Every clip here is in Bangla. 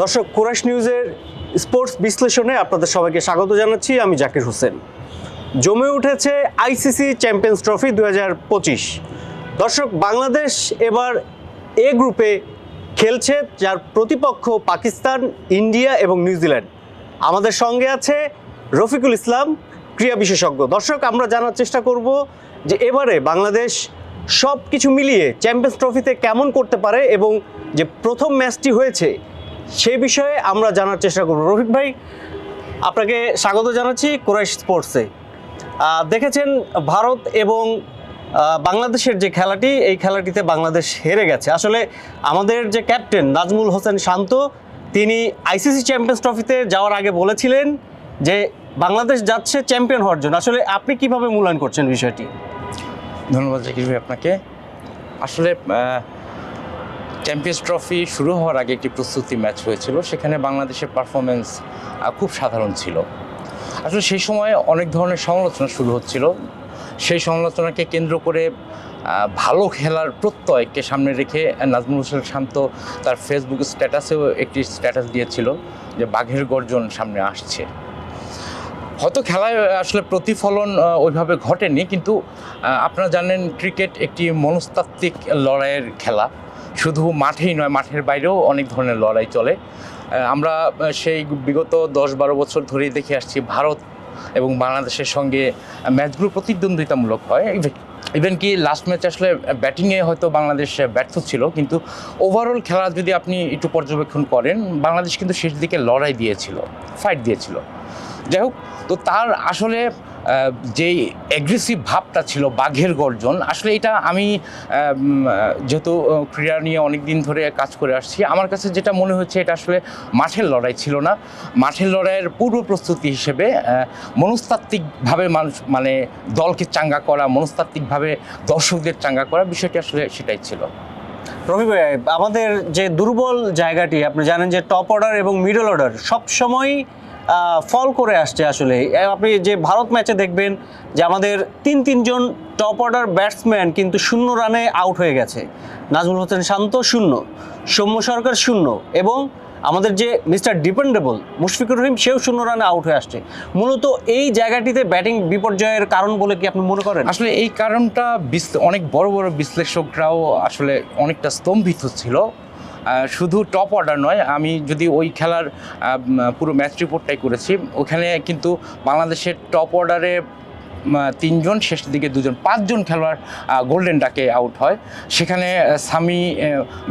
দর্শক, কুরাইশ নিউজের স্পোর্টস বিশ্লেষণে আপনাদের সবাইকে স্বাগত জানাচ্ছি। আমি জাকির হোসেন। জমে উঠেছে আইসিসি চ্যাম্পিয়ন্স ট্রফি 2025। দর্শক, বাংলাদেশ এবার এ গ্রুপে খেলছে, যার প্রতিপক্ষ পাকিস্তান, ইন্ডিয়া এবং নিউজিল্যান্ড। আমাদের সঙ্গে আছে রফিকুল ইসলাম, ক্রীড়া বিশেষজ্ঞ। দর্শক, আমরা জানার চেষ্টা করব যে এবারে বাংলাদেশ সব কিছু মিলিয়ে চ্যাম্পিয়ন্স ট্রফিতে কেমন করতে পারে এবং যে প্রথম ম্যাচটি হয়েছে সেই বিষয়ে আমরা জানার চেষ্টা করব। রফিক ভাই, আপনাকে স্বাগত জানাচ্ছি কুরাইশ স্পোর্টসে। দেখেছেন ভারত এবং বাংলাদেশের যে খেলাটি, এই খেলাটিতে বাংলাদেশ হেরে গেছে। আসলে আমাদের যে ক্যাপ্টেন নাজমুল হোসেন শান্ত, তিনি আইসিসি চ্যাম্পিয়ন্স ট্রফিতে যাওয়ার আগে বলেছিলেন যে বাংলাদেশ যাচ্ছে চ্যাম্পিয়ন হওয়ার জন্য। আসলে আপনি কিভাবে মূল্যায়ন করছেন বিষয়টি? ধন্যবাদ জাকির ভাই আপনাকে। আসলে চ্যাম্পিয়ন্স ট্রফি শুরু হওয়ার আগে একটি প্রস্তুতি ম্যাচ হয়েছিল, সেখানে বাংলাদেশের পারফরমেন্স খুব সাধারণ ছিল। আসলে সেই সময় অনেক ধরনের সমালোচনা শুরু হচ্ছিল। সেই সমালোচনাকে কেন্দ্র করে ভালো খেলার প্রত্যয়কে সামনে রেখে নাজমুল হোসেন শান্ত তার ফেসবুক স্ট্যাটাসেও একটি স্ট্যাটাস দিয়েছিল যে বাঘের গর্জন সামনে আসছে। হয়তো খেলায় আসলে প্রতিফলন ওইভাবে ঘটেনি, কিন্তু আপনারা জানেন ক্রিকেট একটি মনস্তাত্ত্বিক লড়াইয়ের খেলা। শুধু মাঠেই নয়, মাঠের বাইরেও অনেক ধরনের লড়াই চলে। আমরা সেই বিগত 10-12 বছর ধরেই দেখে আসছি ভারত এবং বাংলাদেশের সঙ্গে ম্যাচগুলো প্রতিদ্বন্দ্বিতামূলক হয়। ইভেন কি লাস্ট ম্যাচ আসলে ব্যাটিংয়ে হয়তো বাংলাদেশ ব্যর্থ ছিল, কিন্তু ওভারঅল খেলা যদি আপনি একটু পর্যবেক্ষণ করেন, বাংলাদেশ কিন্তু শেষ দিকে লড়াই দিয়েছিল, ফাইট দিয়েছিল। যাই হোক, তো তার আসলে যেই অ্যাগ্রেসিভ ভাবটা ছিল, বাঘের গর্জন, আসলে এটা আমি যেহেতু ক্রীড়া নিয়ে অনেক দিন ধরে কাজ করে আসছি, আমার কাছে যেটা মনে হচ্ছে এটা আসলে মাঠের লড়াই ছিল না। মাঠের লড়াইয়ের পূর্ব প্রস্তুতি হিসেবে মনস্তাত্ত্বিকভাবে মানুষ মানে দলকে চাঙ্গা করা, মনস্তাত্ত্বিকভাবে দর্শকদের চাঙ্গা করা, বিষয়টি আসলে সেটাই ছিল। রফিক ভাই, আমাদের যে দুর্বল জায়গাটি, আপনি জানেন যে টপ অর্ডার এবং মিডল অর্ডার সবসময় ফল করে আসছে। আসলে আপনি যে ভারত ম্যাচে দেখবেন যে আমাদের তিনজন টপ অর্ডার ব্যাটসম্যান কিন্তু 0 রানে আউট হয়ে গেছে। নাজমুল হোসেন শান্ত 0, সৌম্য সরকার 0 এবং আমাদের যে মিস্টার ডিপেন্ডেবল মুশফিকুর রহিম, সেও 0 রানে আউট হয়ে আসছে। মূলত এই জায়গাটিতে ব্যাটিং বিপর্যয়ের কারণ বলে কি আপনি মনে করেন? আসলে এই কারণটা অনেক বড় বড় বিশ্লেষকরাও আসলে অনেকটা স্তম্ভিত ছিল। শুধু টপ অর্ডার নয়, আমি যদি ওই খেলার পুরো ম্যাচ রিপোর্টটাই করেছি, ওখানে কিন্তু বাংলাদেশের টপ অর্ডারে 3 জন, শেষ দিকে 2 জন, 5 জন খেলোয়াড় গোল্ডেন ডাকে আউট হয়। সেখানে সামি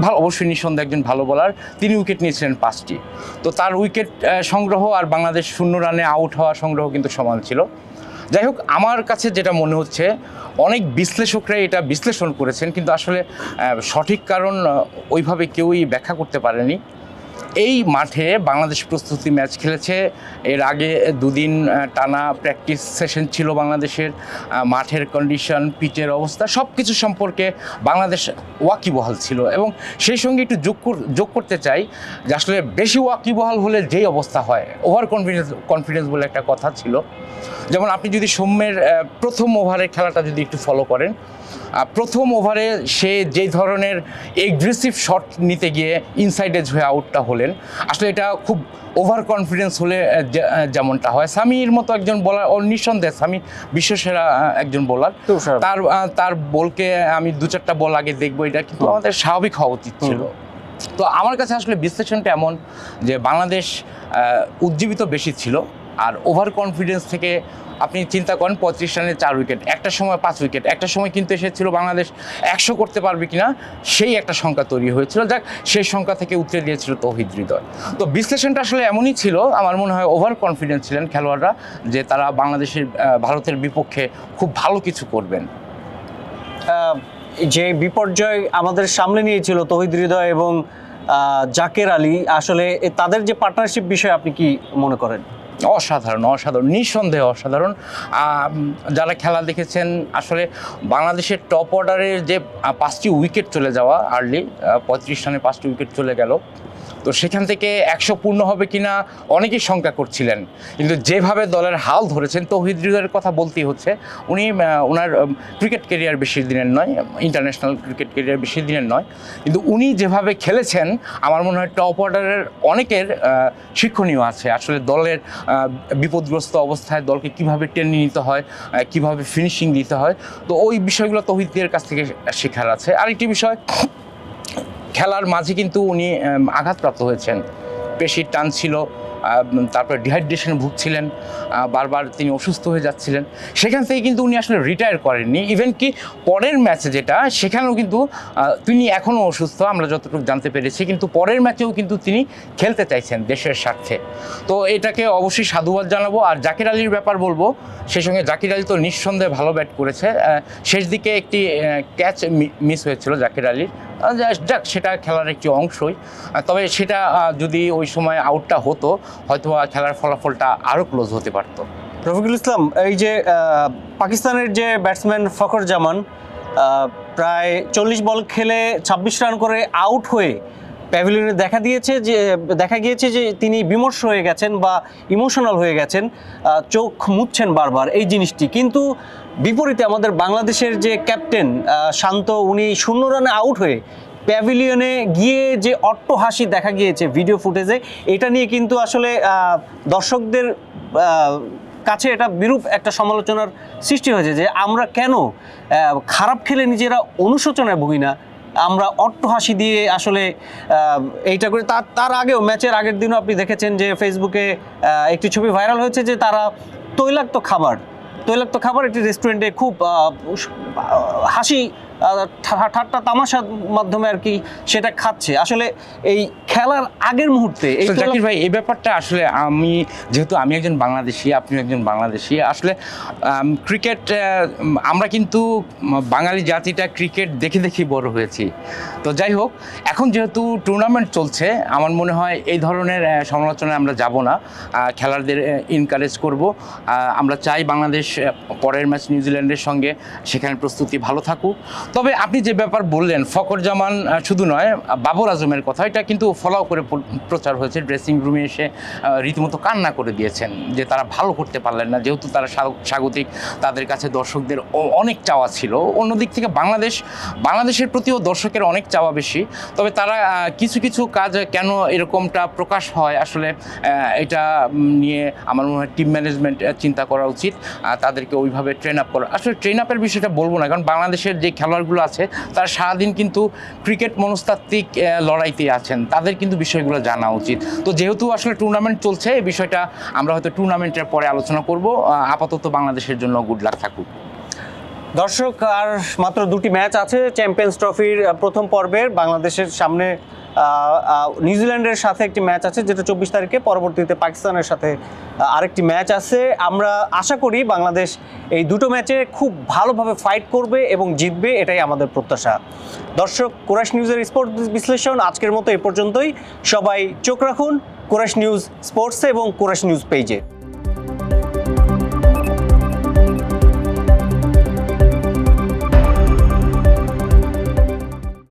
ভালো, অবশ্যই নিঃসন্দেহে একজন ভালো বোলার, তিনি উইকেট নিয়েছিলেন 5টি। তো তার উইকেট সংগ্রহ আর বাংলাদেশ 0 রানে আউট হওয়া সংগ্রহ কিন্তু সমান ছিল। যাই হোক, আমার কাছে যেটা মনে হচ্ছে, অনেক বিশ্লেষকরাই এটা বিশ্লেষণ করেছেন, কিন্তু আসলে সঠিক কারণ ওইভাবে কেউই ব্যাখ্যা করতে পারেনি। এই মাঠে বাংলাদেশ প্রস্তুতি ম্যাচ খেলেছে, এর আগে 2 দিন টানা প্র্যাকটিস সেশন ছিল বাংলাদেশের। মাঠের কন্ডিশন, পিচের অবস্থা, সব কিছু সম্পর্কে বাংলাদেশ ওয়াকিবহাল ছিল। এবং সেই সঙ্গে একটু যোগ করতে চাই যে আসলে বেশি ওয়াকিবহাল হলে যেই অবস্থা হয়, ওভার কনফিডেন্স বলে একটা কথা ছিল। যেমন আপনি যদি সৌম্যের প্রথম ওভারের খেলাটা যদি একটু ফলো করেন, প্রথম ওভারে সে যে ধরনের এগ্রেসিভ শট নিতে গিয়ে ইনসাইড এজ হয়ে আউটটা হলেন, আসলে এটা খুব ওভার কনফিডেন্স হলে যেমনটা হয়। সামির মতো একজন বোলার, ওর নিঃসন্দেহে সামি বিশ্বসেরা একজন বোলার, তার বলকে আমি 2-4টা বল আগে দেখবো, এটা কিন্তু আমাদের স্বাভাবিক হওয়া উচিত ছিল। তো আমার কাছে আসলে বিশ্লেষণটা এমন যে বাংলাদেশ উজ্জীবিত বেশি ছিল, আর ওভার কনফিডেন্স থেকে আপনি চিন্তা করেন 35 রানে 4 উইকেট, একটা সময় 5 উইকেট, একটা সময় কিন্তু এসেছিল বাংলাদেশ 100 করতে পারবে কিনা, সেই একটা সংখ্যা তৈরি হয়েছিল। যাক, সেই সংখ্যা থেকে উতরে দিয়েছিল তৌহিদ হৃদয়। তো বিশ্লেষণটা আসলে এমনই ছিল, আমার মনে হয় ওভার কনফিডেন্স ছিলেন খেলোয়াড়রা যে তারা ভারতের বিপক্ষে খুব ভালো কিছু করবেন। যে বিপর্যয় আমাদের সামনে নিয়েছিল তৌহিদ হৃদয় এবং জাকের আলী, আসলে তাদের যে পার্টনারশিপ বিষয়ে আপনি কি মনে করেন? অসাধারণ, নিঃসন্দেহে অসাধারণ। যারা খেলা দেখেছেন, আসলে বাংলাদেশের টপ অর্ডারের যে 5টি উইকেট চলে যাওয়া আর্লি, 35 রানে 5টি উইকেট চলে গেল, তো সেখান থেকে 100 পূর্ণ হবে কিনা অনেকেই শঙ্কা করছিলেন, কিন্তু যেভাবে দলের হাল ধরেছেন তৌহিদ হৃদয়ের কথা বলতেই হচ্ছে। উনি ওনার ক্রিকেট ক্যারিয়ার বেশি দিনের নয়, ইন্টারন্যাশনাল ক্রিকেট ক্যারিয়ার বেশি দিনের নয়, কিন্তু উনি যেভাবে খেলেছেন আমার মনে হয় টপ অর্ডারের অনেকের শিক্ষণীয় আছে। আসলে দলের বিপদগ্রস্ত অবস্থায় দলকে কিভাবে টেনে নিতে হয়, কিভাবে ফিনিশিং দিতে হয়, তো ওই বিষয়গুলো তৌহিদের কাছ থেকে শেখার আছে। আরেকটি বিষয়, খেলার মাঝে কিন্তু উনি আঘাতপ্রাপ্ত হয়েছেন, পেশির টান ছিল, তারপরে ডিহাইড্রেশনে ভুগছিলেন, বারবার তিনি অসুস্থ হয়ে যাচ্ছিলেন। সেখান থেকে কিন্তু উনি আসলে রিটায়ার করেননি। ইভেন কি পরের ম্যাচে যেটা, সেখানেও কিন্তু তিনি এখনও অসুস্থ আমরা যতটুকু জানতে পেরেছি, কিন্তু পরের ম্যাচেও কিন্তু তিনি খেলতে চাইছেন দেশের স্বার্থে। তো এটাকে অবশ্যই সাধুবাদ জানাবো। আর জাকির আলীর ব্যাপার বলবো, সেই সঙ্গে জাকির আলী তো নিঃসন্দেহে ভালো ব্যাট করেছে। শেষ দিকে একটি ক্যাচ মিস হয়েছিল জাকির আলীর, যাক সেটা খেলার একটি অংশই। তবে সেটা যদি ওই সময় আউটটা হতো হয়তো খেলার ফলাফলটা আরও ক্লোজ হতে পারতো। রফিকুল ইসলাম, এই যে পাকিস্তানের যে ব্যাটসম্যান ফখর জামান প্রায় 40 বল খেলে 26 রান করে আউট হয়ে প্যাভিলিয়নে দেখা গিয়েছে যে তিনি বিমর্ষ হয়ে গেছেন বা ইমোশনাল হয়ে গেছেন, চোখ মুছছেন বারবার এই জিনিসটি। কিন্তু বিপরীতে আমাদের বাংলাদেশের যে ক্যাপ্টেন শান্ত, উনি 0 রানে আউট হয়ে প্যাভিলিয়নে গিয়ে যে অট্টহাসি দেখা গিয়েছে ভিডিও ফুটেজে, এটা নিয়ে কিন্তু আসলে দর্শকদের কাছে এটা বিরূপ একটা সমালোচনার সৃষ্টি হয়েছে যে আমরা কেন খারাপ খেলে নিজেরা অনুশোচনায় ভুগি না, আমরা অট্টহাসি দিয়ে আসলে এইটা করে। তার আগেও ম্যাচের আগের দিনও আপনি দেখেছেন যে ফেসবুকে একটি ছবি ভাইরাল হয়েছে যে তারা তৈলাক্ত খাবার একটি রেস্টুরেন্টে খুব হাসি ঠাট্টা তামাশার মাধ্যমে আর কি সেটা খাচ্ছে। আসলে এই খেলার আগের মুহূর্তে জাকির ভাই, এই ব্যাপারটা আসলে যেহেতু আমি একজন বাংলাদেশি, আপনিও একজন বাংলাদেশি, আসলে ক্রিকেট আমরা কিন্তু বাঙালি জাতিটা ক্রিকেট দেখে দেখেই বড় হয়েছি। তো যাই হোক, এখন যেহেতু টুর্নামেন্ট চলছে আমার মনে হয় এই ধরনের সমালোচনায় আমরা যাব না, খেলোয়াড়দের এনকারেজ করব। আমরা চাই বাংলাদেশ পরের ম্যাচ নিউজিল্যান্ডের সঙ্গে সেখানে প্রস্তুতি ভালো থাকুক। তবে আপনি যে ব্যাপার বললেন ফখর জামান শুধু নয়, বাবর আজমের কথা, এটা কিন্তু ফলো করে প্রচার হয়েছে। ড্রেসিং রুমে এসে রীতিমতো কান্না করে দিয়েছেন যে তারা ভালো করতে পারলেন না, যেহেতু তারা স্বাগতিক, তাদের কাছে দর্শকদের অনেক চাওয়া ছিল। অন্যদিক থেকে বাংলাদেশের প্রতিও দর্শকের অনেক চাওয়া বেশি। তবে তারা কিছু কিছু কাজ কেন এরকমটা প্রকাশ হয় আসলে এটা নিয়ে আমার মনে হয় টিম ম্যানেজমেন্ট চিন্তা করা উচিত, তাদেরকে ওইভাবে ট্রেন আপ করা। আসলে ট্রেন আপের বিষয়টা বলবো না, কারণ বাংলাদেশের যে খেলোয়াড়গুলো আছে তারা সারাদিন কিন্তু ক্রিকেট মনস্তাত্ত্বিক লড়াইতে আছেন, তাদের কিন্তু বিষয়গুলো জানা উচিত। তো যেহেতু আসলে টুর্নামেন্ট চলছে, এই বিষয়টা আমরা হয়তো টুর্নামেন্টের পরে আলোচনা করব। আপাতত বাংলাদেশের জন্য গুড লাক থাকুক। দর্শক, আর মাত্র 2টি ম্যাচ আছে চ্যাম্পিয়ন্স ট্রফির প্রথম পর্বের। বাংলাদেশের সামনে নিউজিল্যান্ডের সাথে একটি ম্যাচ আছে যেটা 24 তারিখে, পরবর্তীতে পাকিস্তানের সাথে আরেকটি ম্যাচ আছে। আমরা আশা করি বাংলাদেশ এই দুটো ম্যাচে খুব ভালোভাবে ফাইট করবে এবং জিতবে, এটাই আমাদের প্রত্যাশা। দর্শক, কুরাইশ নিউজের স্পোর্টস বিশ্লেষণ আজকের মতো এ পর্যন্তই। সবাই চোখ রাখুন কুরাইশ নিউজ স্পোর্টসে এবং কুরাইশ নিউজ পেজে।